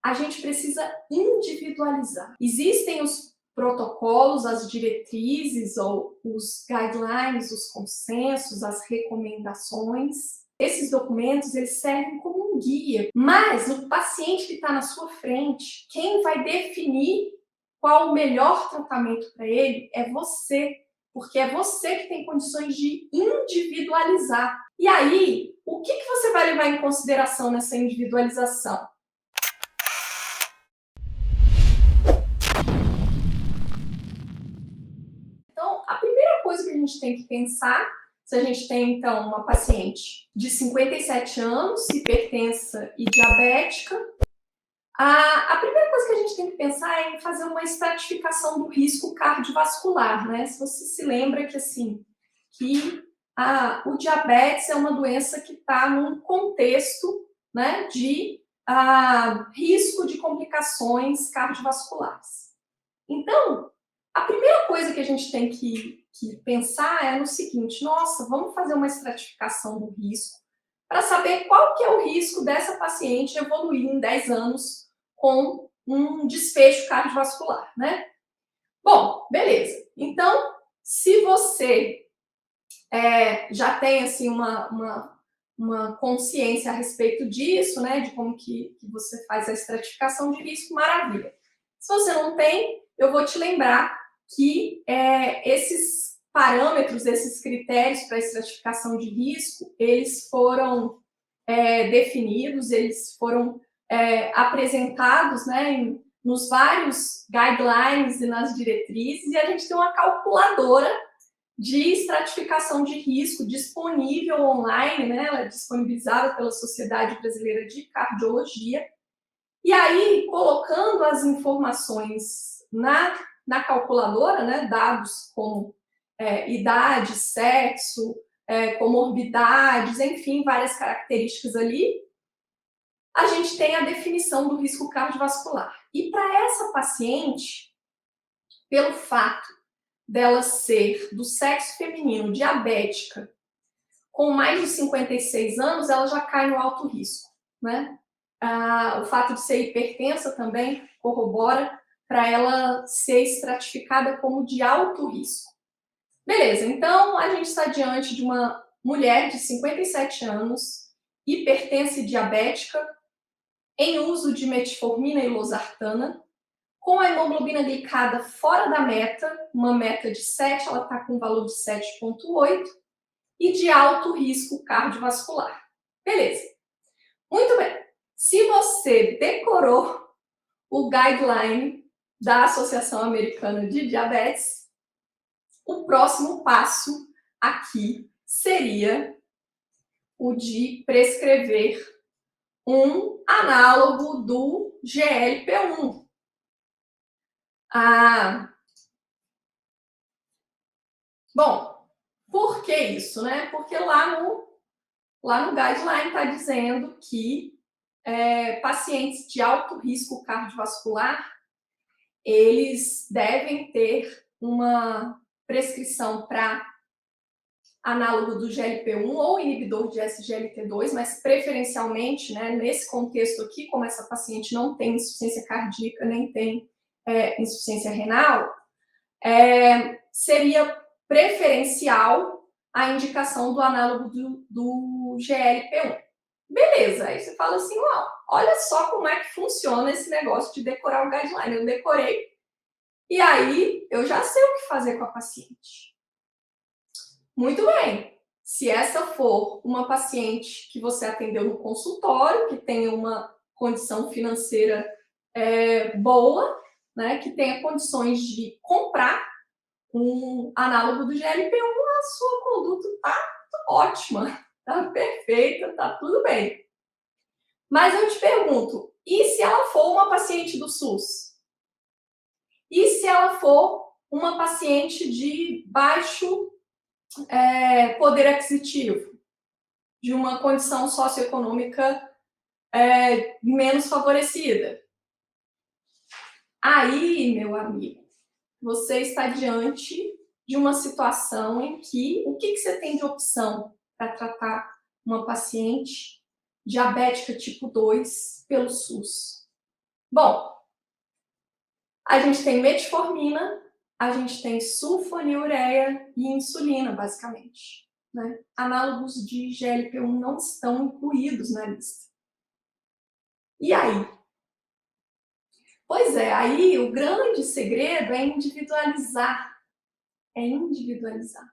a gente precisa individualizar. Existem os protocolos, as diretrizes ou os guidelines, os consensos, as recomendações. Esses documentos, eles servem como um guia, mas o paciente que está na sua frente, quem vai definir qual o melhor tratamento para ele é você, porque é você que tem condições de individualizar. E aí, o que você vai levar em consideração nessa individualização? Então, a primeira coisa que a gente tem que pensar, se a gente tem, então, uma paciente de 57 anos, hipertensa e diabética, a primeira coisa que a gente tem que pensar é em fazer uma estratificação do risco cardiovascular, né? Se você se lembra que, assim, o diabetes é uma doença que está num contexto, né, de risco de complicações cardiovasculares. Então, a primeira coisa que a gente tem que pensar é no seguinte: nossa, vamos fazer uma estratificação do risco para saber qual que é o risco dessa paciente evoluir em 10 anos com um desfecho cardiovascular, né? Bom, beleza. Então, se você já tem assim uma consciência a respeito disso, né, de como que você faz a estratificação de risco, maravilha. Se você não tem, eu vou te lembrar que esses parâmetros, esses critérios para estratificação de risco, eles foram definidos, eles foram apresentados, né, nos vários guidelines e nas diretrizes, e a gente tem uma calculadora de estratificação de risco disponível online, né? Ela é disponibilizada pela Sociedade Brasileira de Cardiologia. E aí, colocando as informações na calculadora, né? Dados como idade, sexo, comorbidades, enfim, várias características ali, a gente tem a definição do risco cardiovascular. E para essa paciente, pelo fato dela ser do sexo feminino, diabética, com mais de 56 anos, ela já cai no alto risco, né? O fato de ser hipertensa também corrobora para ela ser estratificada como de alto risco. Beleza, então a gente está diante de uma mulher de 57 anos, hipertensa e diabética, em uso de metformina e losartana, com a hemoglobina glicada fora da meta, uma meta de 7, ela está com um valor de 7,8, e de alto risco cardiovascular. Beleza. Muito bem. Se você decorou o guideline da Associação Americana de Diabetes, o próximo passo aqui seria o de prescrever um análogo do GLP-1. Bom, por que isso, né? Porque lá no guideline está dizendo que pacientes de alto risco cardiovascular, eles devem ter uma prescrição para análogo do GLP-1 ou inibidor de SGLT2, mas preferencialmente, né, nesse contexto aqui, como essa paciente não tem insuficiência cardíaca, nem tem insuficiência renal, seria preferencial a indicação do análogo do GLP-1. Beleza, aí você fala assim, olha só como é que funciona esse negócio de decorar o guideline. Eu decorei e aí eu já sei o que fazer com a paciente. Muito bem, se essa for uma paciente que você atendeu no consultório, que tenha uma condição financeira boa, né, que tenha condições de comprar um análogo do GLP-1, a sua conduta está ótima, está perfeita, está tudo bem. Mas eu te pergunto, e se ela for uma paciente do SUS? E se ela for uma paciente de baixo poder aquisitivo, de uma condição socioeconômica menos favorecida? Aí, meu amigo, você está diante de uma situação em que o que você tem de opção para tratar uma paciente diabética tipo 2 pelo SUS? Bom, a gente tem metformina, a gente tem sulfonilureia e insulina, basicamente, né? Análogos de GLP-1 não estão incluídos na lista. E aí? Pois é, aí o grande segredo é individualizar. É individualizar.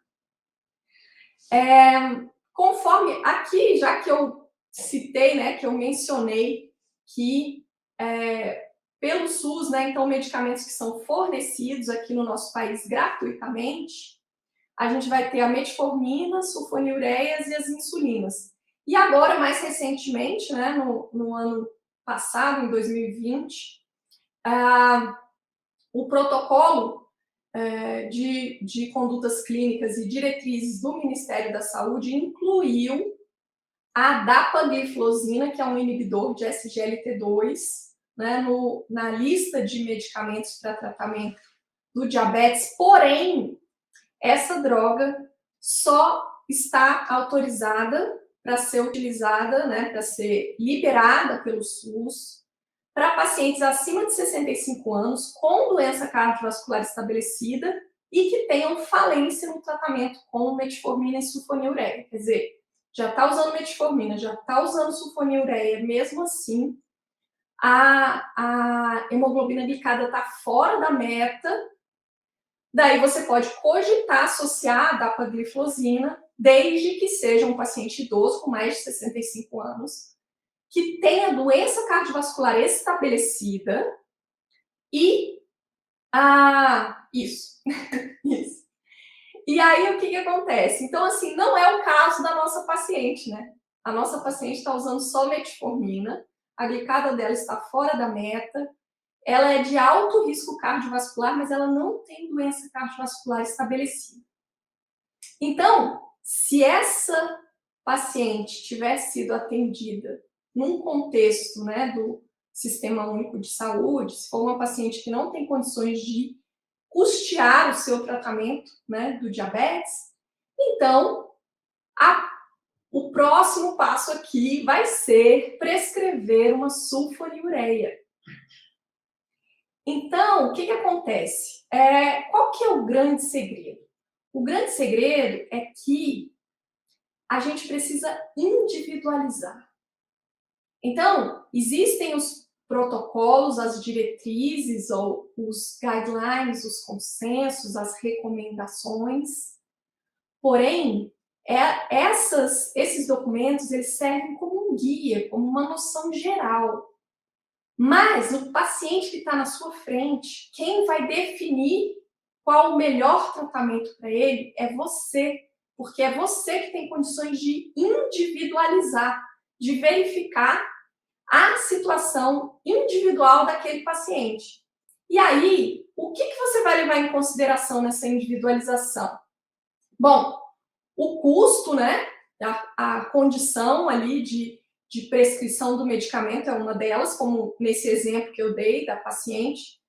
Conforme aqui, já que eu citei, né, que eu mencionei que pelo SUS, né, então medicamentos que são fornecidos aqui no nosso país gratuitamente, a gente vai ter a metformina, sulfonilureias e as insulinas. E agora, mais recentemente, né, no ano passado, em 2020, o protocolo de condutas clínicas e diretrizes do Ministério da Saúde incluiu a dapagliflozina, que é um inibidor de SGLT2, né, na lista de medicamentos para tratamento do diabetes, porém, essa droga só está autorizada para ser utilizada, né, para ser liberada pelo SUS, para pacientes acima de 65 anos com doença cardiovascular estabelecida e que tenham falência no tratamento com metformina e sulfonilureia. Quer dizer, já está usando metformina, já está usando sulfonilureia, mesmo assim, a hemoglobina glicada está fora da meta, daí você pode cogitar associar a dapagliflozina, desde que seja um paciente idoso com mais de 65 anos, que tenha doença cardiovascular estabelecida e isso, isso. E aí o que acontece? Então, assim, não é o caso da nossa paciente, né? A nossa paciente está usando só metformina, a glicada dela está fora da meta, ela é de alto risco cardiovascular, mas ela não tem doença cardiovascular estabelecida. Então, se essa paciente tivesse sido atendida num contexto, né, do Sistema Único de Saúde, se for uma paciente que não tem condições de custear o seu tratamento, né, do diabetes, então o próximo passo aqui vai ser prescrever uma sulfonilureia. Então, o que acontece? Qual que é o grande segredo? O grande segredo é que a gente precisa individualizar. Então, existem os protocolos, as diretrizes ou os guidelines, os consensos, as recomendações. Porém, esses documentos eles servem como um guia, como uma noção geral. Mas o paciente que está na sua frente, quem vai definir qual o melhor tratamento para ele é você, porque é você que tem condições de individualizar, de verificar a situação individual daquele paciente. E aí, o que você vai levar em consideração nessa individualização? Bom, o custo, né? A condição ali de prescrição do medicamento é uma delas, como nesse exemplo que eu dei da paciente.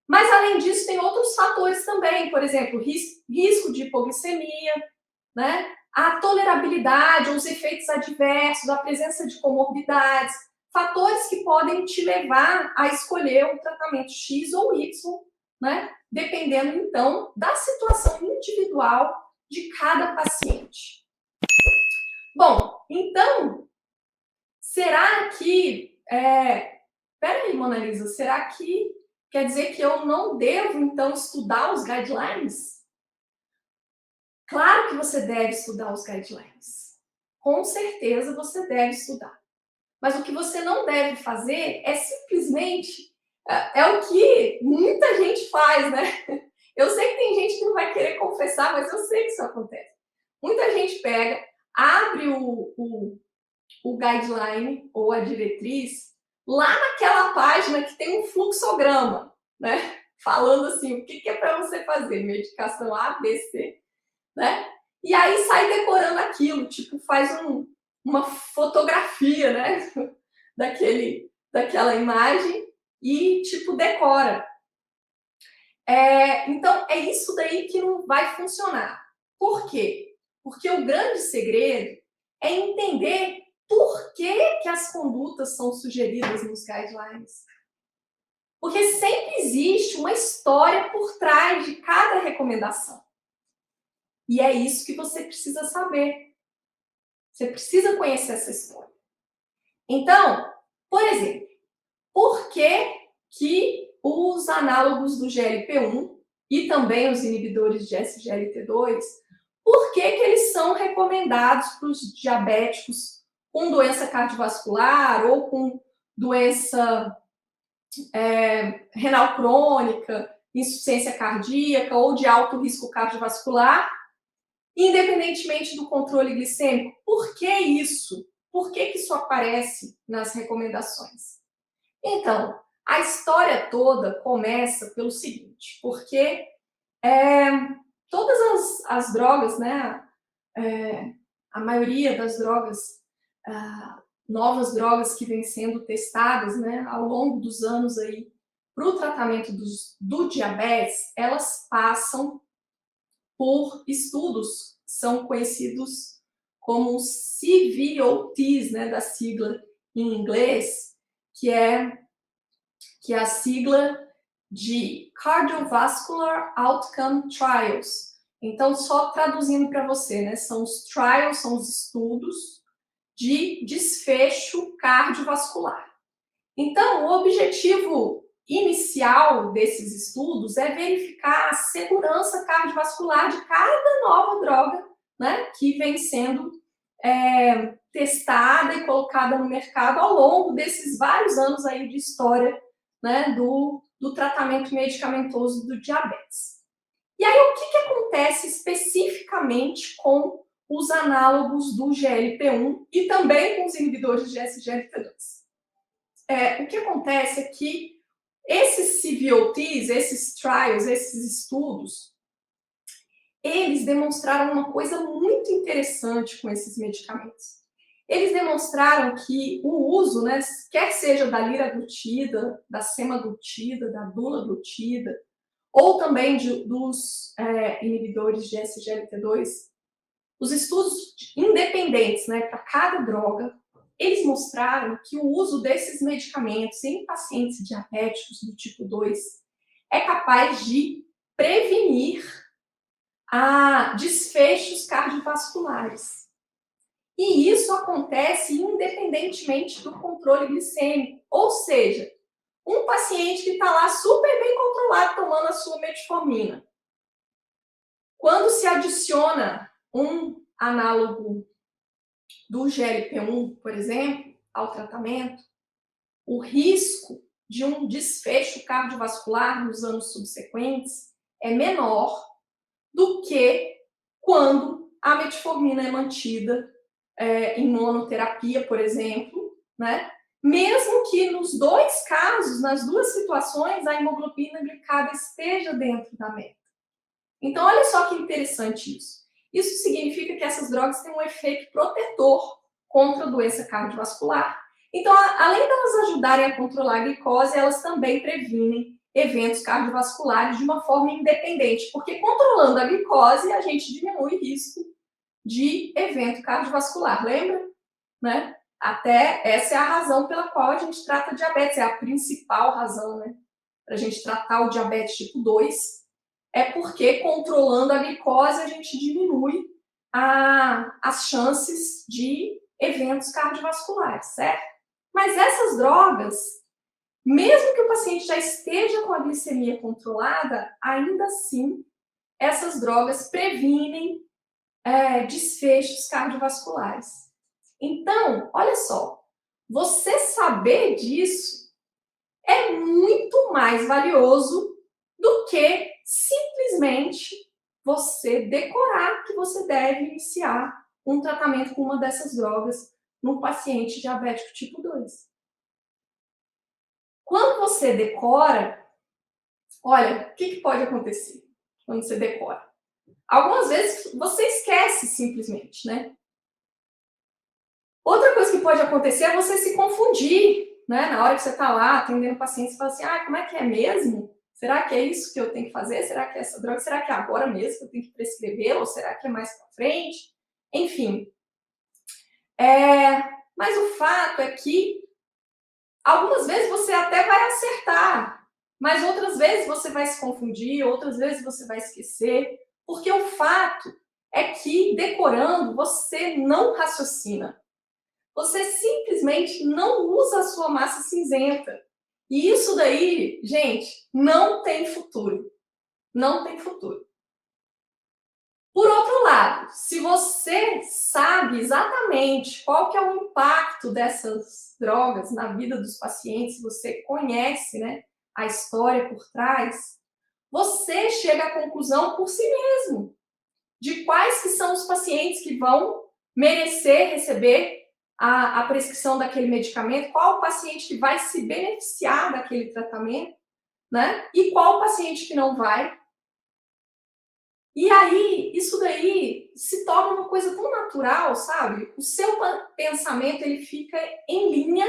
Mas, além disso, tem outros fatores também, por exemplo, risco de hipoglicemia, né? A tolerabilidade, os efeitos adversos, a presença de comorbidades, fatores que podem te levar a escolher um tratamento X ou Y, né? Dependendo, então, da situação individual de cada paciente. Bom, então, será que... Peraí, Mona Lisa, será que quer dizer que eu não devo, então, estudar os guidelines? Claro que você deve estudar os guidelines. Com certeza você deve estudar. Mas o que você não deve fazer é simplesmente... É o que muita gente faz, né? Eu sei que tem gente que não vai querer confessar, mas eu sei que isso acontece. Muita gente pega, abre o guideline ou a diretriz lá naquela página que tem um fluxograma, né? Falando assim, o que é para você fazer? Medicação A, B, C, né? E aí sai decorando aquilo, tipo, faz uma fotografia, né? Daquela imagem e, tipo, decora. Então, é isso daí que não vai funcionar. Por quê? Porque o grande segredo é entender por que as condutas são sugeridas nos guidelines. Porque sempre existe uma história por trás de cada recomendação. E é isso que você precisa saber. Você precisa conhecer essa história. Então, por exemplo, por que os análogos do GLP-1 e também os inibidores de SGLT2, por que eles são recomendados para os diabéticos com doença cardiovascular ou com doença renal crônica, insuficiência cardíaca ou de alto risco cardiovascular, independentemente do controle glicêmico? Por que isso? Por que isso aparece nas recomendações? Então, a história toda começa pelo seguinte, porque todas as drogas, né, a maioria das drogas, novas drogas que vêm sendo testadas, né, ao longo dos anos aí para o tratamento do diabetes, elas passam por estudos que são conhecidos como CVOTs, né, da sigla em inglês, que é a sigla de Cardiovascular Outcome Trials. Então, só traduzindo para você, né, são os trials, são os estudos de desfecho cardiovascular. Então, o objetivo inicial desses estudos é verificar a segurança cardiovascular de cada nova droga, né, que vem sendo testada e colocada no mercado ao longo desses vários anos aí de história, né, do tratamento medicamentoso do diabetes. E aí, o que acontece especificamente com os análogos do GLP-1 e também com os inibidores de SGLT2? O que acontece é que esses CVOTs, esses trials, esses estudos, eles demonstraram uma coisa muito interessante com esses medicamentos. Eles demonstraram que o uso, né, quer seja da liraglutida, da semaglutida, da dulaglutida, ou também dos inibidores de SGLT2, os estudos independentes, né, para cada droga, eles mostraram que o uso desses medicamentos em pacientes diabéticos do tipo 2 é capaz de prevenir desfechos cardiovasculares. E isso acontece independentemente do controle glicêmico. Ou seja, um paciente que está lá super bem controlado tomando a sua metformina, quando se adiciona um análogo do GLP-1, por exemplo, ao tratamento, o risco de um desfecho cardiovascular nos anos subsequentes é menor do que quando a metformina é mantida em monoterapia, por exemplo, né? Mesmo que nos dois casos, nas duas situações, a hemoglobina glicada esteja dentro da meta. Então, olha só que interessante isso. Isso significa que essas drogas têm um efeito protetor contra a doença cardiovascular. Então, além de elas ajudarem a controlar a glicose, elas também previnem eventos cardiovasculares de uma forma independente, porque controlando a glicose, a gente diminui o risco de evento cardiovascular, lembra? Né? Até essa é a razão pela qual a gente trata diabetes, é a principal razão, né? Para a gente tratar o diabetes tipo 2, é porque controlando a glicose a gente diminui as chances de eventos cardiovasculares, certo? Mas essas drogas, mesmo que o paciente já esteja com a glicemia controlada, ainda assim, essas drogas previnem desfechos cardiovasculares. Então, olha só, você saber disso é muito mais valioso do que simplesmente você decorar que você deve iniciar um tratamento com uma dessas drogas num paciente diabético tipo 2. Quando você decora, olha, o que pode acontecer quando você decora? Algumas vezes você esquece simplesmente, né? Outra coisa que pode acontecer é você se confundir, né? Na hora que você está lá atendendo o paciente, você fala assim, como é que é mesmo? Será que é isso que eu tenho que fazer? Será que é essa droga? Será que é agora mesmo que eu tenho que prescrever? Ou será que é mais para frente? Enfim. Mas o fato é que algumas vezes você até vai acertar, Mas outras vezes você vai se confundir, outras vezes você vai esquecer, porque o fato é que decorando você não raciocina. Você simplesmente não usa a sua massa cinzenta. E isso daí, gente, não tem futuro. Não tem futuro. Por outro lado, se você sabe exatamente qual que é o impacto dessas drogas na vida dos pacientes, você conhece, né, a história por trás, você chega à conclusão por si mesmo de quais que são os pacientes que vão merecer receber a prescrição daquele medicamento, qual o paciente que vai se beneficiar daquele tratamento, né? E qual o paciente que não vai. E aí, isso daí se torna uma coisa tão natural, sabe? O seu pensamento, ele fica em linha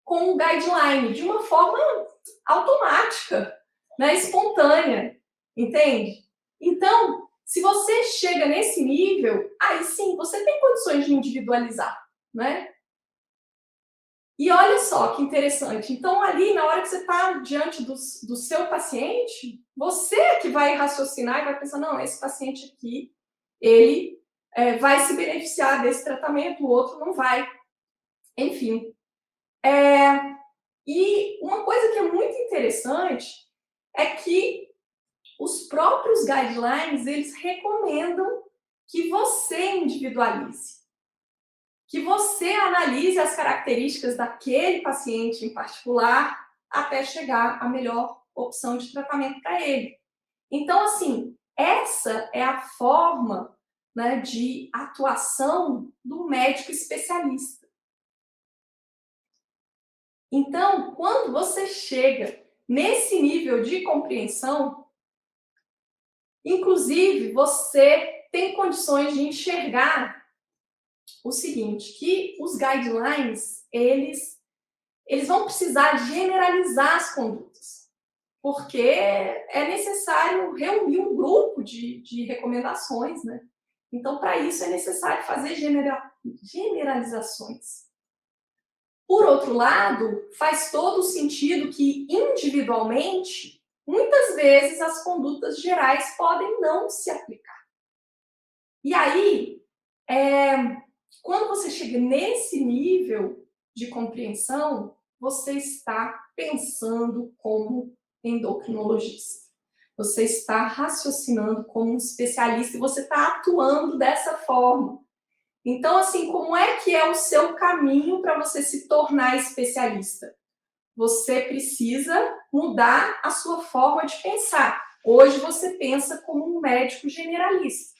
com o guideline, de uma forma automática, né? Espontânea, entende? Então, se você chega nesse nível, aí sim, você tem condições de individualizar, né? E olha só que interessante. Então, ali, na hora que você está diante do seu paciente, você que vai raciocinar e vai pensar, não, esse paciente aqui, ele vai se beneficiar desse tratamento, o outro não vai. Enfim. E uma coisa que é muito interessante é que os próprios guidelines, eles recomendam que você individualize, que você analise as características daquele paciente em particular até chegar à melhor opção de tratamento para ele. Então, assim, essa é a forma, né, de atuação do médico especialista. Então, quando você chega nesse nível de compreensão, inclusive, você tem condições de enxergar o seguinte, que os guidelines, eles vão precisar generalizar as condutas, porque é necessário reunir um grupo de recomendações, né? Então, para isso, é necessário fazer generalizações. Por outro lado, faz todo sentido que, individualmente, muitas vezes as condutas gerais podem não se aplicar. E aí, quando você chega nesse nível de compreensão, você está pensando como endocrinologista. Você está raciocinando como um especialista e você está atuando dessa forma. Então, assim, como é que é o seu caminho para você se tornar especialista? Você precisa mudar a sua forma de pensar. Hoje você pensa como um médico generalista.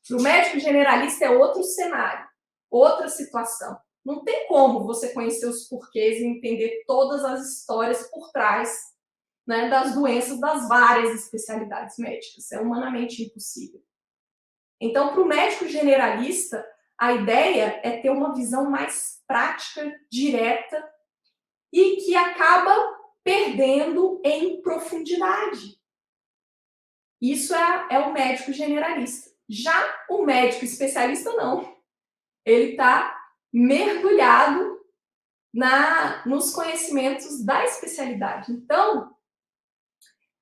Para o médico generalista é outro cenário, outra situação. Não tem como você conhecer os porquês e entender todas as histórias por trás, né, das doenças das várias especialidades médicas. É humanamente impossível. Então, para o médico generalista, a ideia é ter uma visão mais prática, direta e que acaba perdendo em profundidade. Isso é o médico generalista. Já o médico especialista, não. Ele está mergulhado nos conhecimentos da especialidade. Então,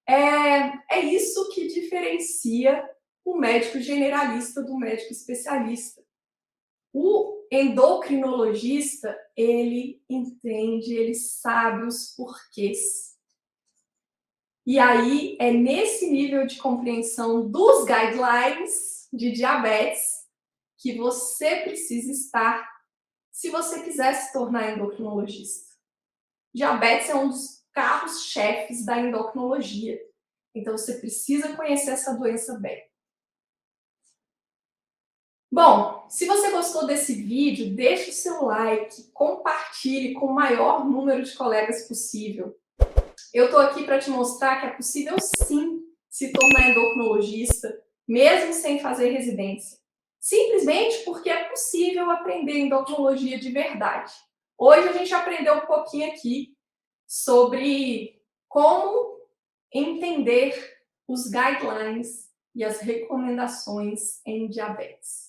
é isso que diferencia o médico generalista do médico especialista. O endocrinologista, ele entende, ele sabe os porquês. E aí, é nesse nível de compreensão dos guidelines de diabetes que você precisa estar se você quiser se tornar endocrinologista. Diabetes é um dos carros-chefes da endocrinologia. Então, você precisa conhecer essa doença bem. Bom, se você gostou desse vídeo, deixe o seu like, compartilhe com o maior número de colegas possível. Eu estou aqui para te mostrar que é possível sim se tornar endocrinologista, mesmo sem fazer residência. Simplesmente porque é possível aprender endocrinologia de verdade. Hoje a gente aprendeu um pouquinho aqui sobre como entender os guidelines e as recomendações em diabetes.